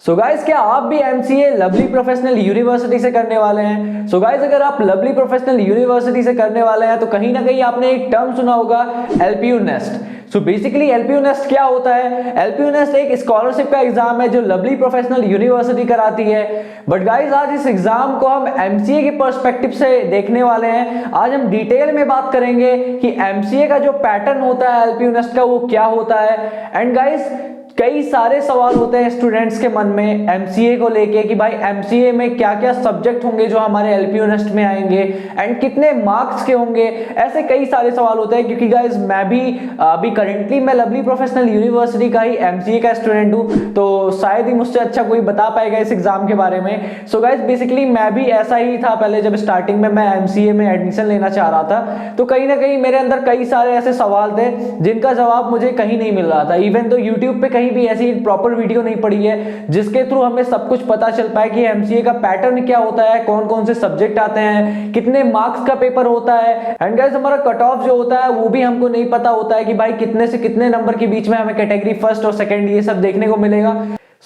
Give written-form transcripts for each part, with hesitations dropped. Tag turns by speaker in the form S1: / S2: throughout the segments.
S1: So guys क्या आप भी MCA लवली प्रोफेशनल यूनिवर्सिटी से करने वाले हैं? सो गाइज अगर आप लवली प्रोफेशनल यूनिवर्सिटी से करने वाले हैं तो कहीं ना कहीं आपने एक टर्म सुना होगा LPUnest। सो बेसिकली LPUnest क्या होता है? LPUnest एक स्कॉलरशिप का एग्जाम है जो लवली प्रोफेशनल यूनिवर्सिटी कराती है। बट गाइज आज इस एग्जाम को हम MCA के पर्सपेक्टिव से देखने वाले हैं। आज हम डिटेल में बात करेंगे कि MCA का जो पैटर्न होता है LPUnest का वो क्या होता है। एंड गाइज कई सारे सवाल होते हैं स्टूडेंट्स के मन में MCA को लेके कि भाई MCA में क्या क्या सब्जेक्ट होंगे जो हमारे LPUnest में आएंगे एंड कितने मार्क्स के होंगे। ऐसे कई सारे सवाल होते हैं क्योंकि गाइज मैं भी अभी करेंटली मैं लवली प्रोफेशनल यूनिवर्सिटी का ही MCA का स्टूडेंट हूँ, तो शायद ही मुझसे अच्छा कोई बता पाएगा इस एग्जाम के बारे में। सो गाइज बेसिकली मैं भी ऐसा ही था पहले, जब स्टार्टिंग में मैं MCA में एडमिशन लेना चाह रहा था तो कहीं ना कहीं मेरे अंदर कई सारे ऐसे सवाल थे जिनका जवाब मुझे कहीं नहीं मिल रहा था। इवन तो यूट्यूब पे कहीं भी ऐसी प्रॉपर वीडियो नहीं पड़ी है जिसके थ्रू हमें सब कुछ पता चल पाए कि MCA का पैटर्न क्या होता है, कौन कौन से सब्जेक्ट आते हैं, कितने मार्क्स का पेपर होता है। एंड गाइस हमारा कट ऑफ जो होता है वो भी हमको नहीं पता होता है कि भाई कितने से कितने नंबर के बीच में हमें कैटेगरी फर्स्ट और सेकंड ये सब देखने को मिलेगा।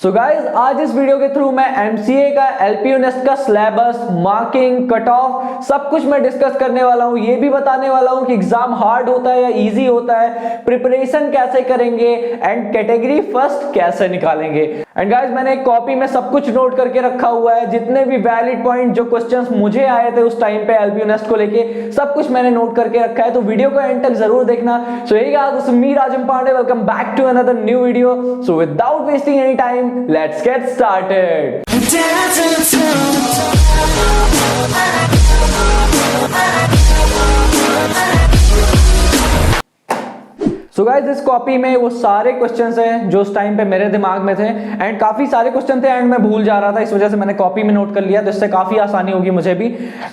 S1: सो गाइज आज इस वीडियो के थ्रू मैं MCA का LPUnest का सिलेबस, मार्किंग, कट ऑफ सब कुछ मैं डिस्कस करने वाला हूं। ये भी बताने वाला हूं कि एग्जाम हार्ड होता है या इजी होता है, प्रिपरेशन कैसे करेंगे एंड कैटेगरी फर्स्ट कैसे निकालेंगे। एंड गाइज मैंने एक कॉपी में सब कुछ नोट करके रखा हुआ है, जितने भी वैलिड पॉइंट जो क्वेश्चंस मुझे आए थे उस टाइम पे LPUnest को लेके सब कुछ मैंने नोट करके रखा है, तो वीडियो को एंड तक जरूर देखना। सो यही guys me Rajan Pandey, welcome back to another new video. So without wasting any time let's get started. So guys इस कॉपी में वो सारे क्वेश्चंस हैं जो उस टाइम पे मेरे दिमाग में थे एंड काफी सारे क्वेश्चन थे एंड मैं भूल जा रहा था, इस वजह से मैंने कॉपी में नोट कर लिया, तो इससे काफी आसानी होगी मुझे भी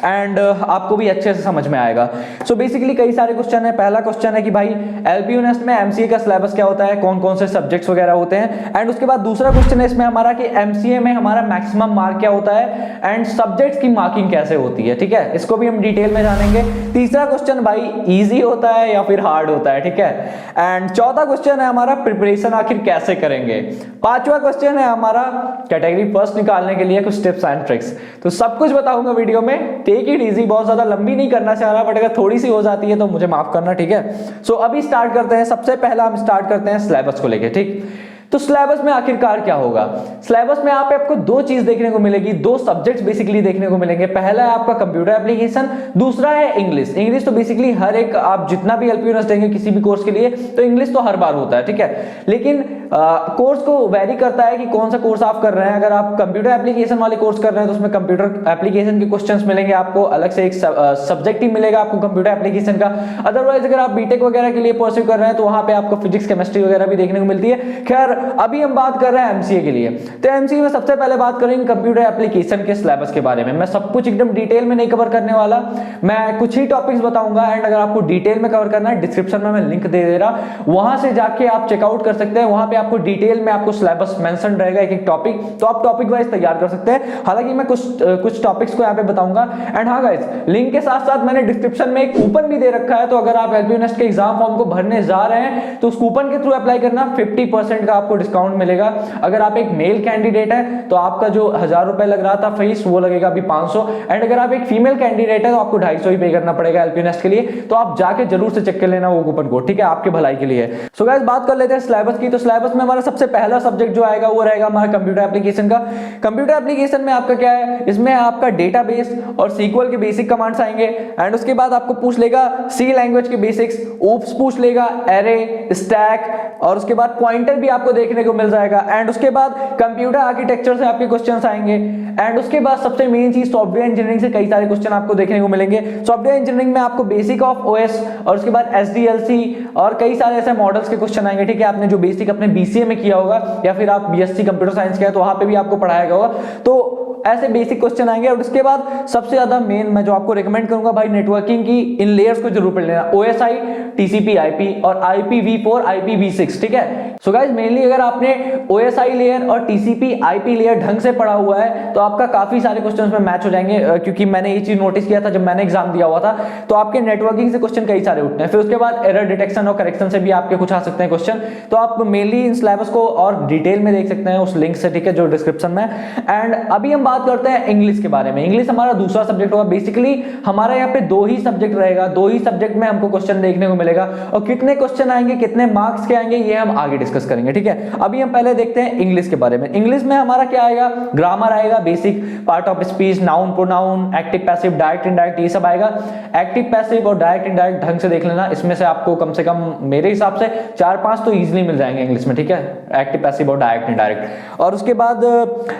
S1: एंड आपको भी अच्छे से समझ में आएगा। सो बेसिकली कई सारे क्वेश्चन है। पहला क्वेश्चन है कि भाई LPUnest में MCA का सिलेबस क्या होता है, कौन कौन से सब्जेक्ट्स वगैरह होते हैं। एंड उसके बाद दूसरा क्वेश्चन है इसमें हमारा कि MCA में हमारा मैक्सिमम मार्क क्या होता है एंड सब्जेक्ट्स की मार्किंग कैसे होती है, ठीक है, इसको भी हम डिटेल में जानेंगे। तीसरा क्वेश्चन भाई इजी होता है या फिर हार्ड होता है, ठीक है। एंड चौथा क्वेश्चन है हमारा प्रिपरेशन आखिर कैसे करेंगे। पांचवा क्वेश्चन है हमारा कैटेगरी फर्स्ट निकालने के लिए कुछ टिप्स एंड ट्रिक्स। तो सब कुछ बताऊंगा वीडियो में, टेक इट इजी, बहुत ज्यादा लंबी नहीं करना चाह रहा, बट अगर थोड़ी सी हो जाती है तो मुझे माफ करना, ठीक है। सो अभी स्टार्ट करते हैं। सबसे पहला हम स्टार्ट करते हैं सिलेबस को लेके, ठीक। तो सिलेबस में आखिरकार क्या होगा? सिलेबस में आपको दो चीज देखने को मिलेगी, दो सब्जेक्ट्स बेसिकली देखने को मिलेंगे। पहला है आपका कंप्यूटर एप्लीकेशन, दूसरा है इंग्लिश। इंग्लिश तो बेसिकली हर एक आप जितना भी LPUnest देंगे किसी भी कोर्स के लिए तो इंग्लिश तो हर बार होता है, ठीक है। लेकिन कोर्स को वेरी करता है कि कौन सा कोर्स आप कर रहे हैं। अगर आप कंप्यूटर एप्लीकेशन वाले कोर्स कर रहे हैं तो उसमें कंप्यूटर एप्लीकेशन के क्वेश्चंस मिलेंगे आपको, अलग से एक सब्जेक्ट ही मिलेगा आपको कंप्यूटर एप्लीकेशन का। अदरवाइज अगर आप B.tech वगैरह के लिए परस्यू कर रहे हैं तो वहां पे आपको फिजिक्स, केमिस्ट्री वगैरह भी देखने को मिलती है। खैर अभी हम बात कर रहे हैं MCA के लिए, तो MCA में सबसे पहले बात करेंगे कंप्यूटर एप्लीकेशन के सिलेबस के बारे में। मैं सब कुछ एकदम डिटेल में नहीं कवर करने वाला, मैं कुछ ही टॉपिक्स बताऊंगा एंड अगर आपको डिटेल में कवर करना है डिस्क्रिप्शन में मैं लिंक दे दे रहा, वहां से जाके आप चेकआउट कर सकते हैं। वहां पे आपको डिटेल में आपको सिलेबस मेंशन रहेगा, एक एक टॉपिक, तो आप टॉपिक वाइज तैयार कर सकते हैं। हालांकि मैं कुछ टॉपिक्स को यहाँ पे बताऊंगा। एंड हाँ गाइस, लिंक के साथ साथ मैंने डिस्क्रिप्शन में एक कूपन भी दे रखा है, तो अगर आप LPUnest के एग्जाम फॉर्म को भरने जा रहे हैं तो उस कूपन के थ्रू अप्लाई करना, 50% का आपको डिस्काउंट मिलेगा। अगर आप एक मेल कैंडिडेट है तो आपका जो 1000 रुपए लग रहा था फीस वो लगेगा अभी 500। एंड अगर आप एक फीमेल कैंडिडेट है तो आपको 250 ही पे करना पड़ेगा LPUnest के लिए। तो आप जाके जरूर से चेक कर लेना वो कूपन कोड, ठीक है, आपके भलाई के लिए। सो गाइस बात कर लेते हैं सिलेबस की। तो सिलेबस में हमारा सबसे पहला सब्जेक्ट जो आएगा वो रहेगा हमारा कंप्यूटर एप्लीकेशन का। कंप्यूटर एप्लीकेशन में आपका क्या है, इसमें आपका डेटाबेस और SQL के बेसिक कमांड्स आएंगे। एंड उसके बाद आपको पूछ लेगा C लैंग्वेज के बेसिक्स, ओप्स पूछ लेगा, एरे, स्टैक, और उसके बाद पॉइंटर भी आपको देखने को मिल जाएगा। एंड उसके बाद कंप्यूटर आर्किटेक्चर से आपके क्वेश्चंस आएंगे। एंड उसके बाद सबसे मेन चीज सॉफ्टवेयर इंजीनियरिंग से कई सारे क्वेश्चन आपको देखने को मिलेंगे। सॉफ्टवेयर इंजीनियरिंग में आपको बेसिक ऑफ OS और उसके बाद SDLC और कई सारे ऐसे मॉडल्स के क्वेश्चन आएंगे, ठीक है। आपने जो बेसिक अपने BCA में किया होगा या फिर आप BSc कंप्यूटर साइंस किया है तो वहां पे भी आपको पढ़ाया गया होगा, तो ऐसे बेसिक क्वेश्चन आएंगे। और उसके बाद सबसे ज्यादा मेन मैं जो आपको रिकमेंड करूंगा भाई, नेटवर्किंग की इन लेयर्स को जरूर पढ़ लेना, OSI, TCP/IP और IPv4, IPv6, ठीक है। सो गाइज मेनली अगर आपने OSI लेयर और TCP IP लेयर ढंग से पढ़ा हुआ है तो आपका काफी सारे क्वेश्चंस में मैच हो जाएंगे, क्योंकि मैंने ये चीज नोटिस किया था जब मैंने एग्जाम दिया हुआ था। तो आपके नेटवर्किंग से क्वेश्चन कई सारे उठते हैं, फिर उसके बाद एरर डिटेक्शन और करेक्शन से भी आपके कुछ आ सकते हैं क्वेश्चन। तो आप मेनली इन सिलेबस को और डिटेल में देख सकते हैं उस लिंक से, ठीक है, जो डिस्क्रिप्शन में। एंड अभी हम बात करते हैं इंग्लिश के बारे में। इंग्लिश हमारा दूसरा सब्जेक्ट होगा। बेसिकली हमारा यहाँ पे 2 ही सब्जेक्ट रहेगा, 2 ही सब्जेक्ट में हमको क्वेश्चन देखने को मिलेगा, और कितने क्वेश्चन आएंगे, कितने मार्क्स के आएंगे, ये हम आगे डिस्कस करेंगे, ठीक है। अभी हम पहले देखते हैं इंग्लिश के बारे में। इंग्लिश में हमारा क्या आएगा, ग्रामर आएगा, basic part of speech, noun pronoun, active passive, direct indirect, ये सब आएगा। एक्टिव पैसिव और डायरेक्ट इनडायरेक्ट ढंग से देख लेना, इसमें से आपको कम से कम मेरे हिसाब से 4-5 तो इजीली मिल जाएंगे इंग्लिश में, ठीक है, एक्टिव पैसिव और डायरेक्ट इनडायरेक्ट। और उसके बाद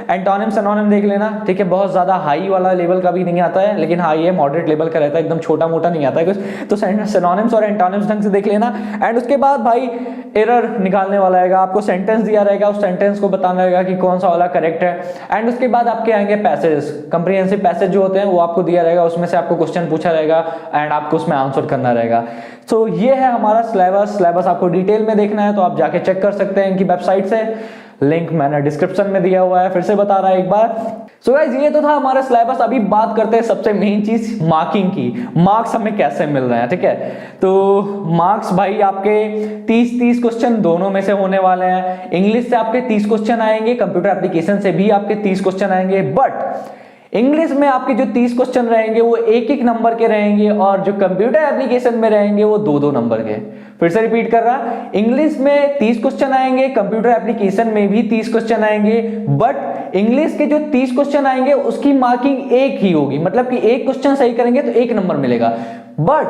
S1: एंटोनिम सिनोनिम देख लेना, ठीक है, बहुत ज्यादा हाई वाला लेवल का भी नहीं आता है, लेकिन हाई है, मॉडरेट लेवल का रहता है, एकदम छोटा मोटा नहीं आता है कुछ। तो सिनोनिम्स और एंटोनिम्स ढंग से देख लेना। एंड उसके बाद भाई एरर निकालने वाला है, आपको सेंटेंस दिया रहेगा, उस सेंटेंस को बताना रहेगा कि कौन सा वाला करेक्ट है। एंड उसके बाद आपके आएंगे पैसेज, कंप्रिहेंसिव पैसेज जो होते हैं वो आपको दिया रहेगा, उसमें से आपको क्वेश्चन पूछा रहेगा एंड आपको उसमें आंसर करना रहेगा। सो ये है हमारा सिलेबस आपको डिटेल में देखना है तो आप जाके चेक कर सकते हैं इनकी वेबसाइट से, लिंक मैंने डिस्क्रिप्शन में दिया हुआ है, फिर से बता रहा है एक बार। सो गाइस ये तो था हमारा सिलेबस। अभी बात करते हैं सबसे मेन चीज, मार्किंग की। मार्क्स हमें कैसे मिल रहे हैं, ठीक है। तो मार्क्स भाई आपके 30-30 क्वेश्चन दोनों में से होने वाले हैं। इंग्लिश से आपके 30 क्वेश्चन आएंगे, कंप्यूटर एप्लीकेशन से भी आपके 30 क्वेश्चन आएंगे, बट इंग्लिश में आपके जो 30 क्वेश्चन रहेंगे वो 1-1 नंबर के रहेंगे, और जो कंप्यूटर एप्लीकेशन में रहेंगे वो 2-2 नंबर के। फिर से रिपीट कर रहा, इंग्लिश में 30 क्वेश्चन आएंगे, कंप्यूटर एप्लीकेशन में भी 30 क्वेश्चन आएंगे, बट इंग्लिश के जो 30 क्वेश्चन आएंगे उसकी मार्किंग 1 ही होगी, मतलब कि 1 क्वेश्चन सही करेंगे तो 1 नंबर मिलेगा। बट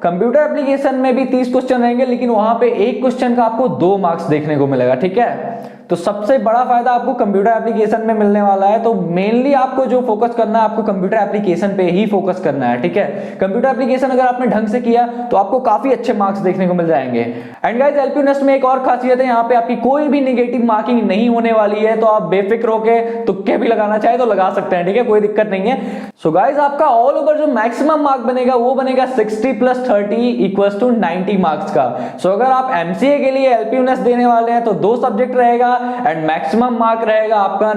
S1: कंप्यूटर एप्लीकेशन में भी 30 क्वेश्चन रहेंगे, लेकिन वहां पे 1 क्वेश्चन का आपको 2 मार्क्स देखने को मिलेगा, ठीक है। तो सबसे बड़ा फायदा आपको कंप्यूटर एप्लीकेशन में मिलने वाला है। तो मेनली आपको जो फोकस करना है, आपको कंप्यूटर एप्लीकेशन पे ही फोकस करना है, ठीक है। कंप्यूटर एप्लीकेशन अगर आपने ढंग से किया तो आपको काफी अच्छे मार्क्स देखने को मिल जाएंगे। एंड गाइस LPUnest में एक और खासियत है, यहाँ पे आपकी कोई भी नेगेटिव मार्किंग नहीं होने वाली है, तो आप बेफिक्र होके तुक्के भी लगाना चाहे तो लगा सकते हैं, ठीक है, कोई दिक्कत नहीं है। सो गाइस आपका ऑल ओवर जो मैक्सिमम मार्क बनेगा वो बनेगा 60 + 30 = 90 मार्क्स का। सो अगर आप MCA के लिए LPUnest देने वाले हैं तो 2 सब्जेक्ट रहेगा एंड मैक्सिमम मार्क रहेगा आपका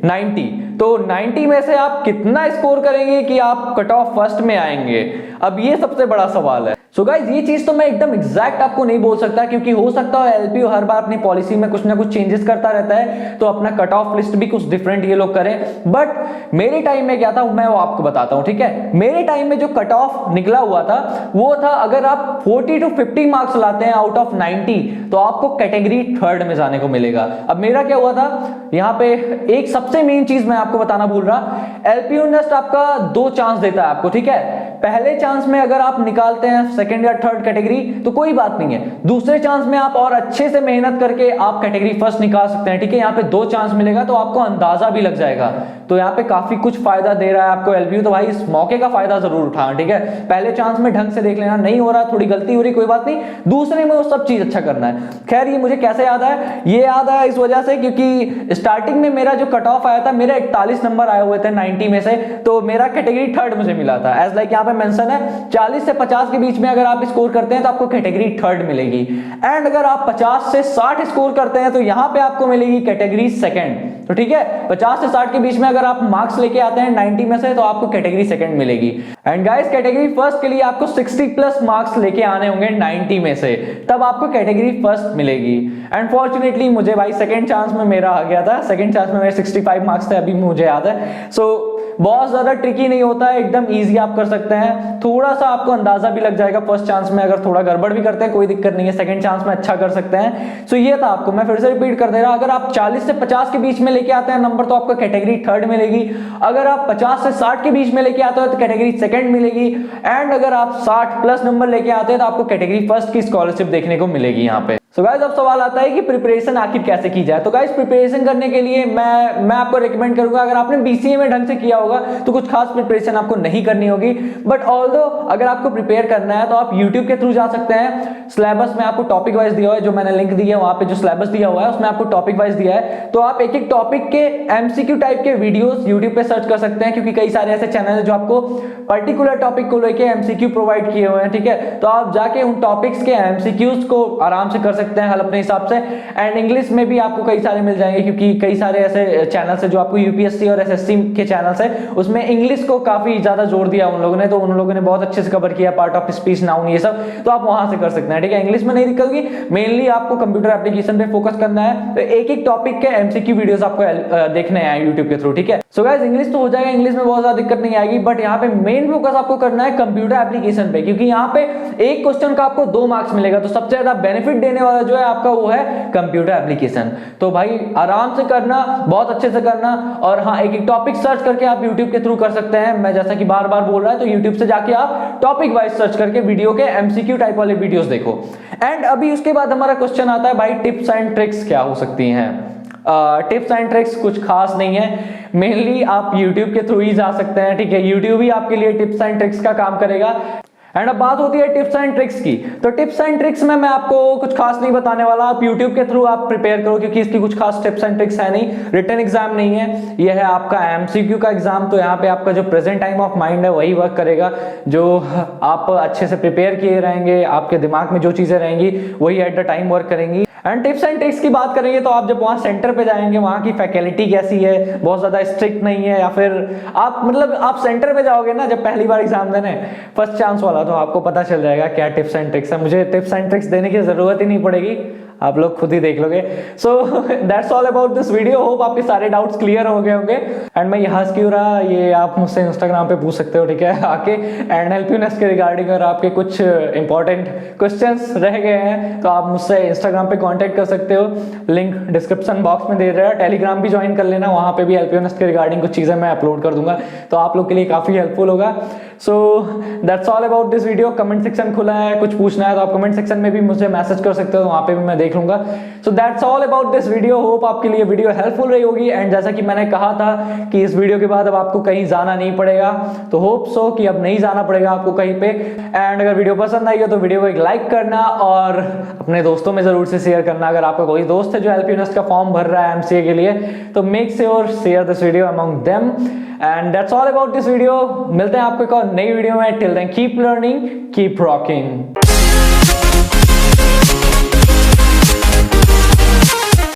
S1: 90। तो 90 में से आप कितना स्कोर करेंगे कि आप कट ऑफ फर्स्ट में आएंगे, अब ये सबसे बड़ा सवाल है। सो गाइस ये चीज तो मैं एकदम एग्जैक्ट आपको नहीं बोल सकता, क्योंकि हो सकता है LPU हर बार अपनी पॉलिसी में कुछ ना कुछ चेंजेस करता रहता है, तो अपना कट ऑफ लिस्ट भी कुछ डिफरेंट ये लोग करें। बट मेरे टाइम में क्या था मैं वो आपको बताता हूं, ठीक है। मेरे टाइम में जो कट ऑफ निकला हुआ था वो था, अगर आप 40 to 50 मार्क्स लाते हैं आउट ऑफ 90 तो आपको कैटेगरी 3rd में जाने को मिलेगा। अब मेरा क्या हुआ था, यहाँ पे एक सबसे मेन चीज मैं आपको बताना भूल रहा, LPUnest आपका 2 चांस देता है आपको, ठीक है। पहले चांस में अगर आप निकालते हैं 2nd या 3rd कैटेगरी तो कोई बात नहीं है, दूसरे चांस में आप और अच्छे से मेहनत करके आप कैटेगरी 1st निकाल सकते हैं, ठीक है। यहाँ पे 2 चांस मिलेगा तो आपको अंदाजा भी लग जाएगा, तो यहाँ पे काफी कुछ फायदा दे रहा है आपको LPU। तो भाई इस मौके का फायदा जरूर उठाना, ठीक है। पहले चांस में ढंग से देख लेना, नहीं हो रहा, थोड़ी गलती हो रही, कोई बात नहीं, दूसरे में वो सब चीज अच्छा करना है। खैर ये मुझे कैसे याद है, ये याद है इस वजह से क्योंकि स्टार्टिंग में मेरा जो कट ऑफ आया था, मेरा 41 नंबर आए हुए थे 90 में से, तो मेरा कैटेगरी 3rd मुझे मिला था। एज लाइक यहाँ पे मेंशन है 40 से 50 के बीच में अगर आप स्कोर करते हैं तो आपको कैटेगरी 3rd मिलेगी, एंड अगर आप 50 से 60 स्कोर करते हैं तो यहाँ पे आपको मिलेगी कैटेगरी 2nd। तो ठीक है, 50 से 60 के बीच में अगर आप मार्क्स लेके आते हैं 90 में से तो आपको कैटेगरी 2nd मिलेगी। एंड गाइस कैटेगरी 1st के लिए आपको 60+ मार्क्स लेके आने होंगे 90 में से, तब आपको कैटेगरी 1st मिलेगी। एंड फॉर्चुनेटली मुझे भाई 2nd चांस में मेरा आ गया था, 2nd चांस में मेरे 65 मार्क्स थे, अभी मुझे याद है। सो बहुत ज्यादा ट्रिकी नहीं होता है, एकदम इजी आप कर सकते हैं। थोड़ा सा आपको अंदाजा भी लग जाएगा फर्स्ट चांस में, अगर थोड़ा गड़बड़ भी करते हैं कोई दिक्कत नहीं है, 2nd चांस में अच्छा कर सकते हैं। सो ये था आपको, मैं फिर से रिपीट कर दे रहा, अगर आप 40 से 50 के बीच में लेके आते हैं नंबर तो आपको कैटेगरी 3rd मिलेगी, अगर आप 50 से 60 के बीच में लेके आते हो तो कैटेगरी 2nd मिलेगी, एंड अगर आप 60+ नंबर लेके आते हैं तो आपको कैटेगरी 1st की स्कॉलरशिप देखने को मिलेगी यहाँ पे। सो गाइस अब सवाल आता है कि प्रिपरेशन आखिर कैसे की जाए। तो गाइस प्रिपरेशन करने के लिए मैं आपको रिकमेंड करूंगा, अगर आपने BCA में ढंग से किया होगा तो कुछ खास प्रिपरेशन आपको नहीं करनी होगी, बट ऑल्दो अगर आपको प्रिपेयर करना है तो आप YouTube के थ्रू जा सकते हैं। सिलेबस में आपको टॉपिक वाइज दिया हुआ है, जो मैंने लिंक दिया है वहां पे जो सिलेबस दिया हुआ है उसमें आपको टॉपिक वाइज दिया है, तो आप एक एक टॉपिक के MCQ टाइप के वीडियोस YouTube पे सर्च कर सकते हैं, क्योंकि कई सारे ऐसे चैनल है जो आपको पर्टिकुलर टॉपिक को लेके MCQ प्रोवाइड किए हुए हैं, ठीक है। तो आप जाके उन टॉपिक्स के MCQs को आराम से कर सकते सकते हैं हल अपने हिसाब से। एंड इंग्लिश में भी आपको कई सारे मिल जाएंगे, क्योंकि कई सारे ऐसे चैनल्स है जो आपको यूपीएससी और एसएससी के चैनल्स है, उसमें इंग्लिश को काफी ज्यादा जोर दिया उन लोगों ने, तो उन लोगों ने बहुत अच्छे से कवर किया पार्ट ऑफ स्पीच, नाउन, ये सब, तो आप वहां से कर सकते हैं। ठीक है, इंग्लिश में नहीं दिक्कत होगी, मेनली आपको कंप्यूटर एप्लीकेशन पे फोकस करना है, तो एक एक टॉपिक के एमसीक्यू वीडियोस आपको देखने हैं यूट्यूब के थ्रू। ठीक है, सो गाइस इंग्लिश तो हो जाएगा, इंग्लिश में बहुत ज्यादा दिक्कत नहीं आएगी, बट यहाँ पे मेन फोकस आपको करना है कंप्यूटर एप्लीकेशन पे, क्योंकि यहाँ पे एक क्वेश्चन का आपको 2 मार्क्स मिलेगा, तो सबसे ज्यादा बेनिफिट देने वाला जो है आपका वो है कंप्यूटर एप्लीकेशन। तो भाई आराम से करना, बहुत अच्छे से करना, और हाँ एक एक टॉपिक सर्च करके आप यूट्यूब के थ्रू कर सकते हैं। मैं जैसा कि बार बार बोल रहा है, तो यूट्यूब से जाके आप टॉपिक वाइज सर्च करके वीडियो के एमसीक्यू टाइप वाले वीडियोस देखो। एंड अभी उसके बाद हमारा क्वेश्चन आता है भाई टिप्स एंड ट्रिक्स क्या हो सकती हैं। टिप्स एंड ट्रिक्स कुछ खास नहीं है, मेनली आप YouTube के थ्रू ही जा सकते हैं। ठीक है, YouTube ही आपके लिए टिप्स एंड ट्रिक्स का काम करेगा। एंड अब बात होती है टिप्स एंड ट्रिक्स की, तो टिप्स एंड ट्रिक्स में मैं आपको कुछ खास नहीं बताने वाला, आप YouTube के थ्रू आप प्रिपेयर करो, क्योंकि इसकी कुछ खास टिप्स एंड ट्रिक्स है नहीं। रिटन एग्जाम नहीं है, यह है आपका MCQ का एग्जाम, तो यहाँ पे आपका जो प्रेजेंट टाइम ऑफ माइंड है वही वर्क करेगा, जो आप अच्छे से प्रिपेयर किए रहेंगे, आपके दिमाग में जो चीजें रहेंगी वही एट द टाइम वर्क करेंगी। एंड टिप्स एंड ट्रिक्स की बात करेंगे तो आप जब वहां सेंटर पे जाएंगे, वहां की फैकल्टी कैसी है, बहुत ज्यादा स्ट्रिक्ट नहीं है, या फिर आप मतलब आप सेंटर पे जाओगे ना जब पहली बार एग्जाम देने, फर्स्ट चांस वाला, तो आपको पता चल जाएगा क्या टिप्स एंड ट्रिक्स है। मुझे टिप्स एंड ट्रिक्स देने की जरूरत ही नहीं पड़ेगी, आप लोग खुद ही देख लोगे। So that's all about this video, hope आपके सारे डाउट्स क्लियर हो गए होंगे। एंड मैं यहाँ क्यों रहा, ये आप मुझसे इंस्टाग्राम पे पूछ सकते हो, ठीक है, आके। एंड LPUnest के रिगार्डिंग अगर आपके कुछ इंपॉर्टेंट क्वेश्चंस रह गए हैं तो आप मुझसे इंस्टाग्राम पे कांटेक्ट कर सकते हो, लिंक डिस्क्रिप्शन बॉक्स में दे रहा है। टेलीग्राम भी ज्वाइन कर लेना, वहां पे भी LPUnest के रिगार्डिंग कुछ चीजें मैं अपलोड कर दूंगा, तो आप लोग के लिए काफी हेल्पफुल होगा। So that's all about this video. Comment section खुला है, कुछ पूछना है तो आप कमेंट सेक्शन में भी मुझे मैसेज कर सकते हो, वहां पे भी मैं देख लूंगा। So that's all about this video, hope आपके लिए वीडियो हेल्पफुल रही होगी। एंड जैसा कि मैंने कहा था कि इस वीडियो के बाद अब आपको कहीं जाना नहीं पड़ेगा, तो होप सो कि अब नहीं जाना पड़ेगा आपको कहीं पे। एंड अगर वीडियो पसंद आई हो तो वीडियो को एक लाइक करना और अपने दोस्तों में जरूर से शेयर करना। अगर आपका कोई दोस्त है जो LPUnest का फॉर्म भर रहा है MCA के लिए, तो make sure share this video among them. And that's all about this video, मिलते हैं आपको एक और नई वीडियो में। Till then keep learning, keep rocking.